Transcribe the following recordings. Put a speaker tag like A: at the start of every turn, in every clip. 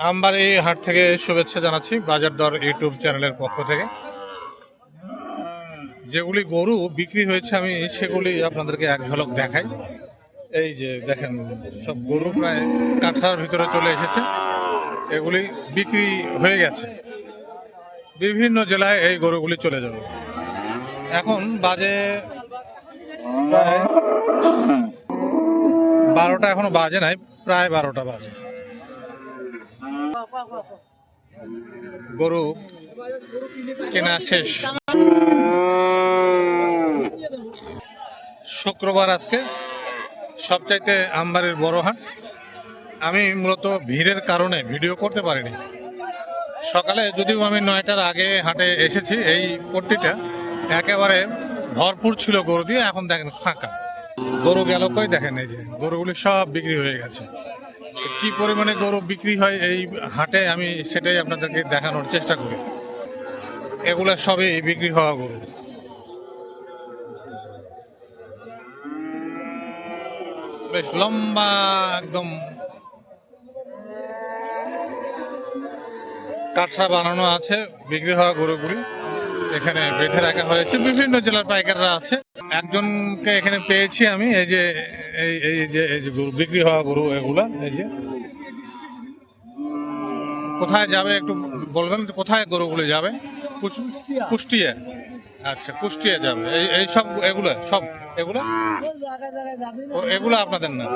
A: আমবাড়ি হাট থেকে শুভেচ্ছা জানাচ্ছি বাজার দর ইউটিউব চ্যানেলের পক্ষ থেকে। যেগুলি গরু বিক্রি হয়েছে আমি সেগুলি আপনাদেরকে এক ঝলক দেখাই। এই যে দেখেন, সব গরু প্রায় কাঠার ভিতরে চলে এসেছে। এগুলি বিক্রি হয়ে গেছে, বিভিন্ন জেলায় এই গরুগুলি চলে যাবে। এখন বাজে প্রায় 12টা, এখনো বাজে নাই, প্রায় 12টা বাজে। গরু কেনা শেষ। শুক্রবার আজকে সবচাইতে আমবাড়ির বড় হাট। আমি মূলত ভিড়ের কারণে ভিডিও করতে পারিনি। সকালে যদিও আমি 9টার আগে হাটে এসেছি, এই পট্টিটা একেবারে ভরপুর ছিল গরু দিয়ে। এখন দেখেন ফাঁকা, গরু গেল কই দেখেন। এই যে গরুগুলি সব বিক্রি হয়ে গেছে। কি পরিমাণে গরু বিক্রি হয় এই হাটে আমি সেটাই আপনাদেরকে দেখানোর চেষ্টা করি। এগুলো সবই বিক্রি হওয়া গরু। বেশ লম্বা একদম কাঠরা বানানো আছে। বিক্রি হওয়া গরুগুলি এখানে বেঁধে রাখা হয়েছে। বিভিন্ন জেলার পাইকাররা আছে। একজনকে এখানে পেয়েছি আমি। এই যে এই যে গরু বিক্রি হওয়া গরু এগুলা। এই যে কোথায় যাবে একটু বলবেন, কোথায় গরুগুলি যাবে? কুষ্টিয়া। আচ্ছা, কুষ্টিয়া যাবে। এই সব এগুলো সব এগুলো আপনাদের না?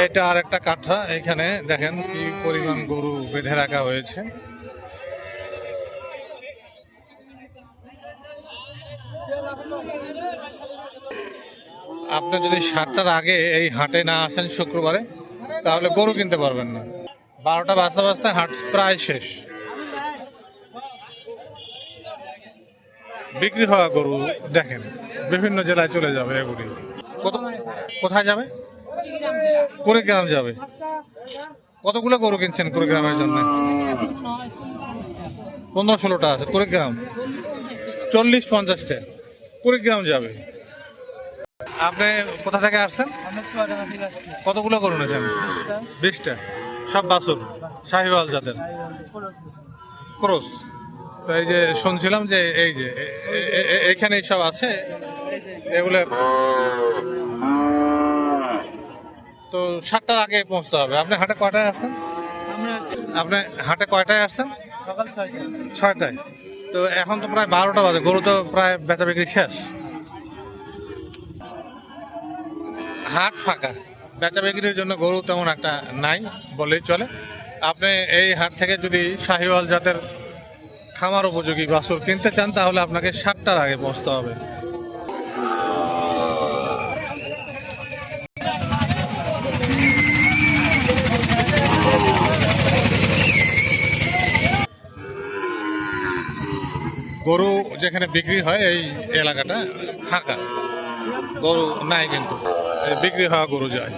A: এটা আর একটা কাঠরা। এখানে দেখেন কি পরিমাণ গরু বেঁধে রাখা হয়েছে। আপনি যদি 7টার আগে এই হাটে না আসেন শুক্রবারে, তাহলে গরু কিনতে পারবেন না। 12টা বাজতে বাজতে হাট প্রায় শেষ। বিক্রি হওয়া গরু দেখেন বিভিন্ন জেলায় চলে যাবে। এগুলি কোথায় যাবে? কুড়িগ্রাম যাবে। কতগুলো গরু কিনছেন কুড়িগ্রামের জন্য? 15-16টা আছে কুড়িগ্রাম। 40-50টা কুড়িগ্রাম যাবে। আপনি কোথা থেকে আসছেন? কতগুলো গরু নিয়েছেন? 20টা। সব বাছুর, শাহিওয়াল জাতের ক্রস। তো এই যে শুনছিলাম যে এই যে এখানেই সব আছে এগুলো। তো 7টার আগে পৌঁছতে হবে। আপনি হাটে কয়টায় আসছেন? আপনি হাটে কয়টায় আসছেন?
B: সকাল
A: 6টায়। তো এখন তো প্রায় 12টা বাজে, গরু তো প্রায় বেচা বিক্রি শেষ। হাট ফাঁকা, বেচা বিক্রির জন্য গরু তেমন একটা নাই বলেই চলে। আপনি এই হাট থেকে যদি শাহিওয়াল জাতের খামার উপযোগী বাছুর কিনতে চান, তাহলে আপনাকে 7টার আগে পৌঁছতে হবে। গরু যেখানে বিক্রি হয় এই এলাকাটা ফাঁকা, গরু নাই, কিন্তু বিক্রি হওয়া গরু যায়।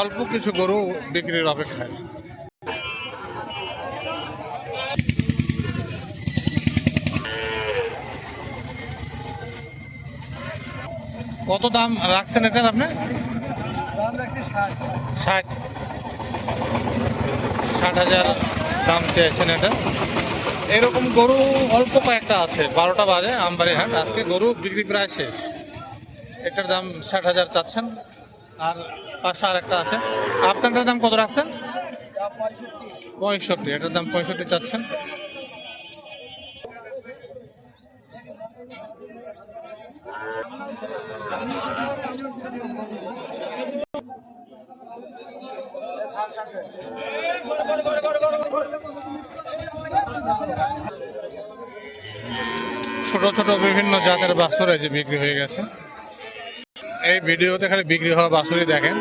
A: অল্প কিছু গরু বিক্রির অপেক্ষায়। কত দাম রাখছেন এটার আপনি? 60,000 দাম চেয়েছেন এটা। এরকম গরু অল্প কয়েকটা আছে। 12টা বাজে আমবাড়ি হাট, আজকে গরু বিক্রি প্রায় শেষ। এটার দাম 60,000 চাচ্ছেন। আর পাশে আর একটা আছে। আপনারটার দাম কত রাখছেন? 65। এটার দাম 65 চাচ্ছেন। ছোট ছোট বিভিন্ন জাতের বাছুর যে বিক্রি হয়ে গেছে। এই ভিডিওতে খালি বিক্রি হওয়া বাছুরই দেখেন।